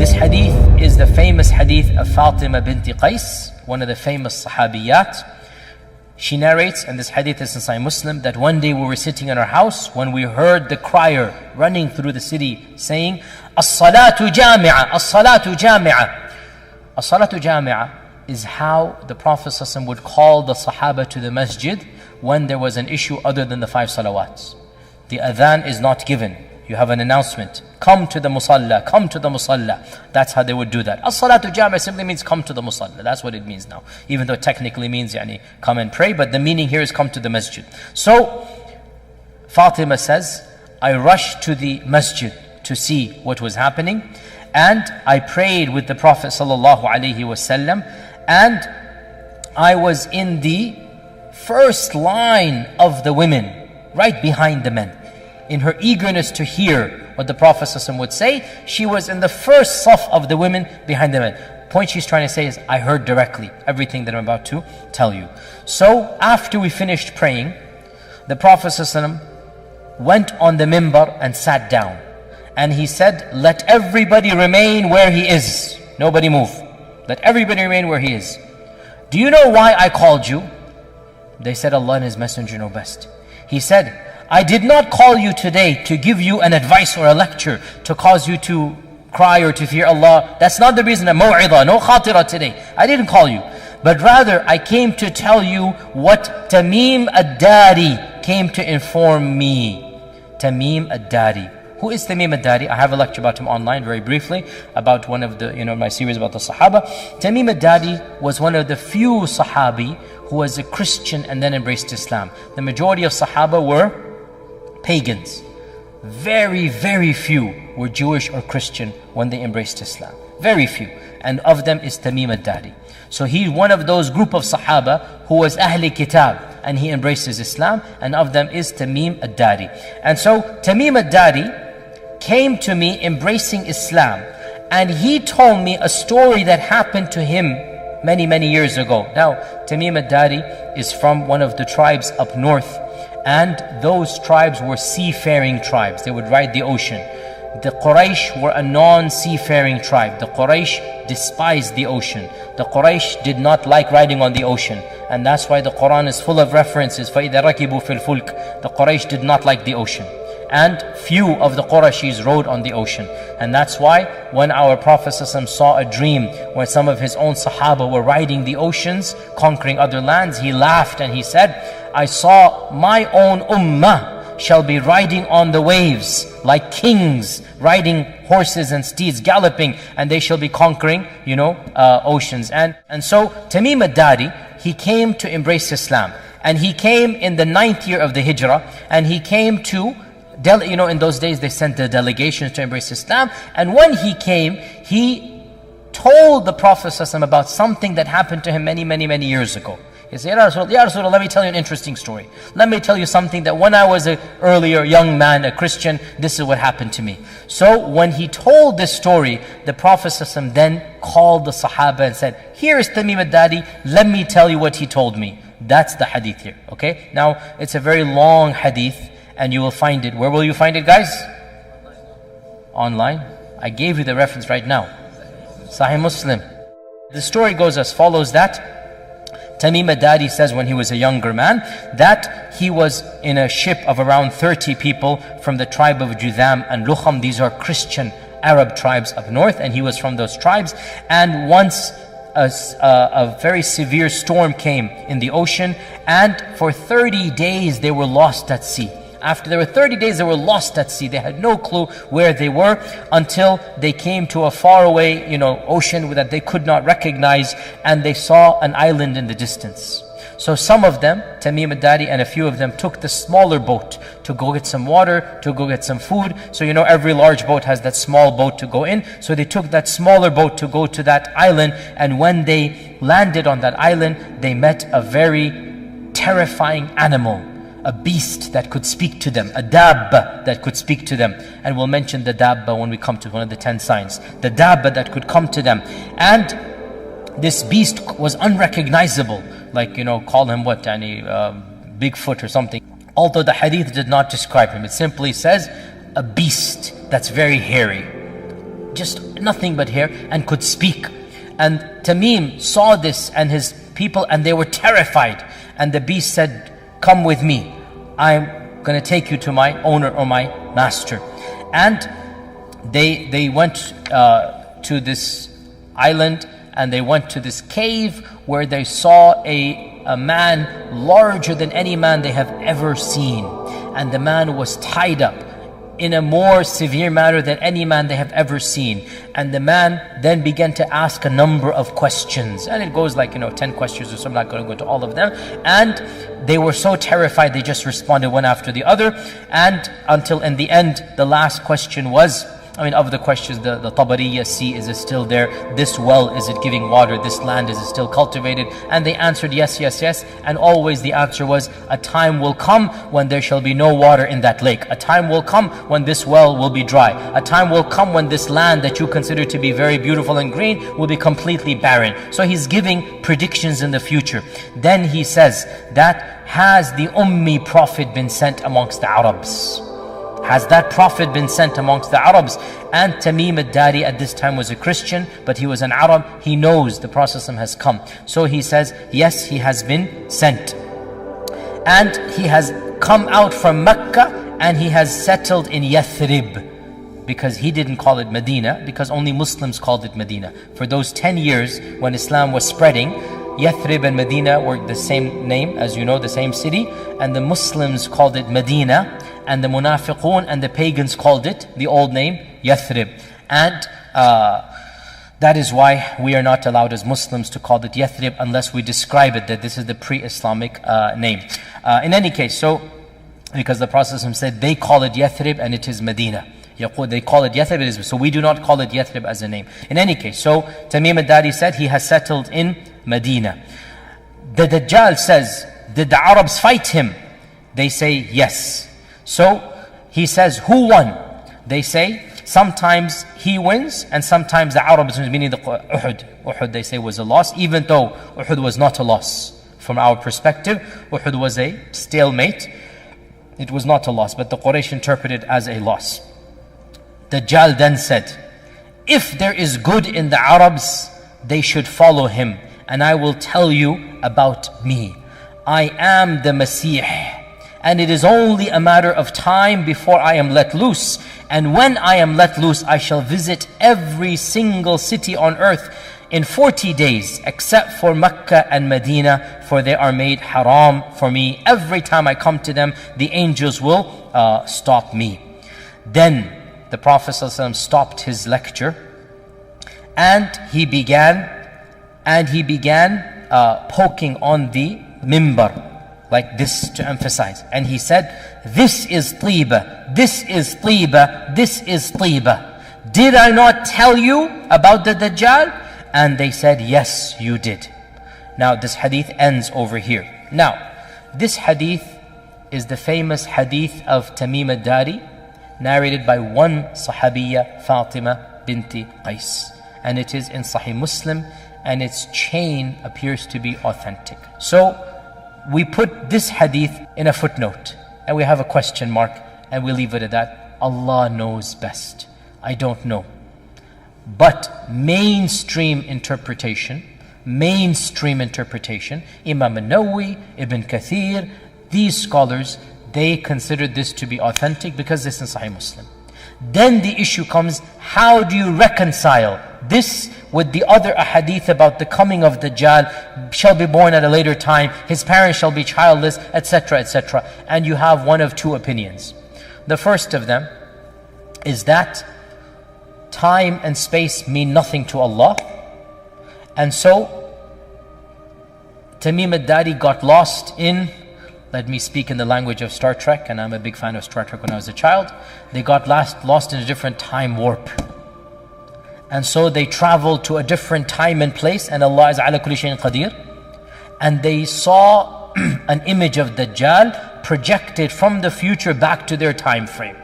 This hadith is the famous hadith of Fatima binti Qais, one of the famous sahabiyat. She narrates, and this hadith is in Sahih Muslim, that one day we were sitting in our house when we heard the crier running through the city saying, As-salatu jami'a, as-salatu jami'a. As-salatu jami'a is how the Prophet ﷺ would call the Sahaba to the masjid when there was an issue other than the 5 salawats. The adhan is not given. You have an announcement. Come to the musalla, come to the musalla. That's how they would do that. As-salatu jami'a simply means come to the musalla. That's what it means now. Even though it technically means come and pray, but the meaning here is come to the masjid. So, Fatima says, I rushed to the masjid to see what was happening. And I prayed with the Prophet ﷺ. And I was in the first line of the women, right behind the men. In her eagerness to hear what the Prophet ﷺ would say, she was in the first saf of the women behind the men. Point she's trying to say is, I heard directly everything that I'm about to tell you. So after we finished praying, the Prophet ﷺ went on the minbar and sat down. And he said, let everybody remain where he is. Nobody move. Let everybody remain where he is. Do you know why I called you? They said, Allah and His Messenger know best. He said, I did not call you today to give you an advice or a lecture to cause you to cry or to fear Allah. That's not the reason. Maw'idah, no khatira today. I didn't call you. But rather, I came to tell you what Tamim ad-Dari came to inform me. Tamim ad-Dari. Who is Tamim ad-Dari? I have a lecture about him online very briefly, about one of the, my series about the Sahaba. Tamim ad-Dari was one of the few Sahabi who was a Christian and then embraced Islam. The majority of Sahaba were pagans. Very, very few were Jewish or Christian when they embraced Islam. Very few. And of them is Tamim ad-Dari. So he's one of those group of Sahaba who was Ahli Kitab and he embraces Islam, and of them is Tamim ad-Dari. And so Tamim ad-Dari came to me embracing Islam, and he told me a story that happened to him many, many years ago. Now, Tamim ad-Dari is from one of the tribes up north, and those tribes were seafaring tribes. They would ride the ocean. The Quraysh were a non-seafaring tribe. The Quraysh despised the ocean. The Quraysh did not like riding on the ocean. And that's why the Quran is full of references. فَإِذَا رَكِبُوا فِي الْفُلْكِ. The Quraysh did not like the ocean. And few of the Qurayshis rode on the ocean. And that's why when our Prophet ﷺ saw a dream where some of his own Sahaba were riding the oceans, conquering other lands, he laughed and he said, I saw my own ummah shall be riding on the waves like kings, riding horses and steeds, galloping, and they shall be conquering, oceans. And so Tamim ad-Dari, he came to embrace Islam. And he came in the 9th year of the Hijrah, and he came to in those days they sent the delegations to embrace Islam. And when he came, he told the Prophet ﷺ about something that happened to him many, many, many years ago. He said, Ya Rasulullah, let me tell you an interesting story. Let me tell you something that when I was an earlier young man, a Christian, this is what happened to me. So when he told this story, the Prophet ﷺ then called the Sahaba and said, here is Tamim ad-Dari, let me tell you what he told me. That's the hadith here, okay? Now, it's a very long hadith, and you will find it. Where will you find it, guys? Online. I gave you the reference right now. Sahih Muslim. The story goes as follows, that Tamim ad-Dari says when he was a younger man, that he was in a ship of around 30 people from the tribe of Judham and Lukham. These are Christian Arab tribes up north, and he was from those tribes. And once a very severe storm came in the ocean, and for 30 days they were lost at sea. After there were 30 days, they were lost at sea. They had no clue where they were until they came to a faraway, ocean that they could not recognize, and they saw an island in the distance. So some of them, Tamim ad-Dari and a few of them, took the smaller boat to go get some water, to go get some food. So every large boat has that small boat to go in. So they took that smaller boat to go to that island, and when they landed on that island, they met a very terrifying animal. A beast that could speak to them, a dabba that could speak to them. And we'll mention the dabba when we come to one of the 10 signs. The dabba that could come to them. And this beast was unrecognizable. Like, call him what? Bigfoot or something. Although the hadith did not describe him. It simply says, a beast that's very hairy. just nothing but hair, and could speak. And Tamim saw this and his people, and they were terrified. And the beast said, come with me. I'm going to take you to my owner or my master. And they went to this island, and they went to this cave where they saw a man larger than any man they have ever seen. And the man was tied up in a more severe manner than any man they have ever seen. And the man then began to ask a number of questions. And it goes like, 10 questions or so. I'm not going to go into all of them. And they were so terrified, they just responded one after the other. And until in the end, the last question was, of the questions, the Tabariya sea, is it still there? This well, is it giving water? This land, is it still cultivated? And they answered yes, yes, yes. And always the answer was, a time will come when there shall be no water in that lake. A time will come when this well will be dry. A time will come when this land that you consider to be very beautiful and green will be completely barren. So he's giving predictions in the future. Then he says that, has the Ummi Prophet been sent amongst the Arabs? Has that Prophet been sent amongst the Arabs? And Tamim al-Dari at this time was a Christian, but he was an Arab. He knows the Prophet has come. So he says, yes, he has been sent. And he has come out from Mecca, and he has settled in Yathrib. Because he didn't call it Medina, because only Muslims called it Medina. For those 10 years when Islam was spreading, Yathrib and Medina were the same name, as you know, the same city. And the Muslims called it Medina, and the Munafiqun and the pagans called it the old name Yathrib. And that is why we are not allowed as Muslims to call it Yathrib unless we describe it that this is the pre-Islamic name. In any case, so because the Prophet said they call it Yathrib and it is Medina. They call it Yathrib, so we do not call it Yathrib as a name. In any case, so Tamim al-Dari said he has settled in Medina. The Dajjal says, did the Arabs fight him? They say yes. So he says, who won? They say, sometimes he wins and sometimes the Arabs wins, meaning the Uhud. Uhud, they say, was a loss, even though Uhud was not a loss. From our perspective, Uhud was a stalemate. It was not a loss, but the Quraysh interpreted it as a loss. Dajjal then said, if there is good in the Arabs, they should follow him. And I will tell you about me. I am the Masih. And it is only a matter of time before I am let loose. And when I am let loose, I shall visit every single city on earth in 40 days, except for Mecca and Medina, for they are made haram for me. Every time I come to them, the angels will stop me. Then the Prophet ﷺ stopped his lecture, and he began poking on the mimbar, like this to emphasize. And he said, this is Tiba, this is Tiba, this is Tiba. Did I not tell you about the Dajjal? And they said, yes, you did. Now this hadith ends over here. Now, this hadith is the famous hadith of Tamim al-Dari, narrated by one Sahabiya, Fatima binti Qais. And it is in Sahih Muslim, and its chain appears to be authentic. So, we put this hadith in a footnote, and we have a question mark, and we leave it at that. Allah knows best. I don't know. But mainstream interpretation, Imam al-Nawawi, Ibn Kathir, these scholars, they considered this to be authentic because this is Sahih Muslim. Then the issue comes, how do you reconcile this with the other ahadith about the coming of Dajjal, shall be born at a later time, his parents shall be childless, etc., etc. And you have one of two opinions. The first of them is that time and space mean nothing to Allah. And so Tamim al-Dari got lost in, let me speak in the language of Star Trek, and I'm a big fan of Star Trek when I was a child. They got lost in a different time warp. And so they traveled to a different time and place, and Allah is ala kulli shayin qadir. And they saw an image of Dajjal projected from the future back to their time frame.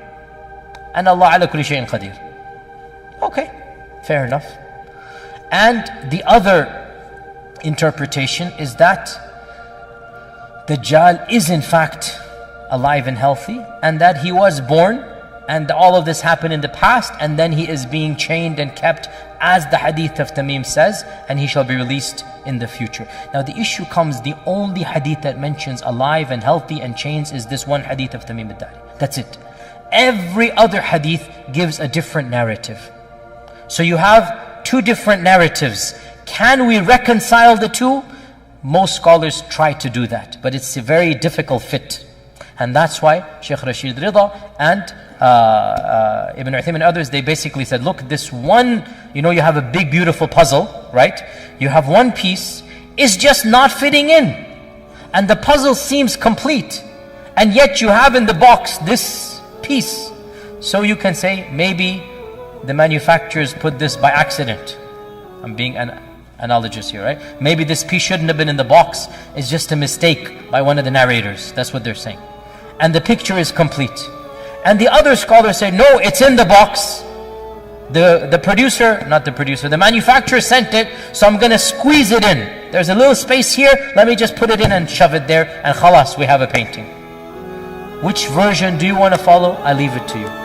And Allah ala kulli shayin qadir. Okay, fair enough. And the other interpretation is that Dajjal is in fact alive and healthy, and that he was born and all of this happened in the past, and then he is being chained and kept as the hadith of Tamim says, and he shall be released in the future. Now the issue comes, the only hadith that mentions alive and healthy and chains is this one hadith of Tamim al-Dari. That's it. Every other hadith gives a different narrative. So you have two different narratives. Can we reconcile the two? Most scholars try to do that, but it's a very difficult fit. And that's why Shaykh Rashid Rida and Ibn Uthaymin and others, they basically said, look, this one, you have a big beautiful puzzle, right? You have one piece, is just not fitting in. And the puzzle seems complete. And yet you have in the box this piece. So you can say, maybe the manufacturers put this by accident. I'm being analogous here, right? Maybe this piece shouldn't have been in the box. It's just a mistake by one of the narrators. That's what they're saying. And the picture is complete. And the other scholars say, no, it's in the box. The manufacturer sent it, so I'm going to squeeze it in. There's a little space here, let me just put it in and shove it there, and khalas, we have a painting. Which version do you want to follow? I leave it to you.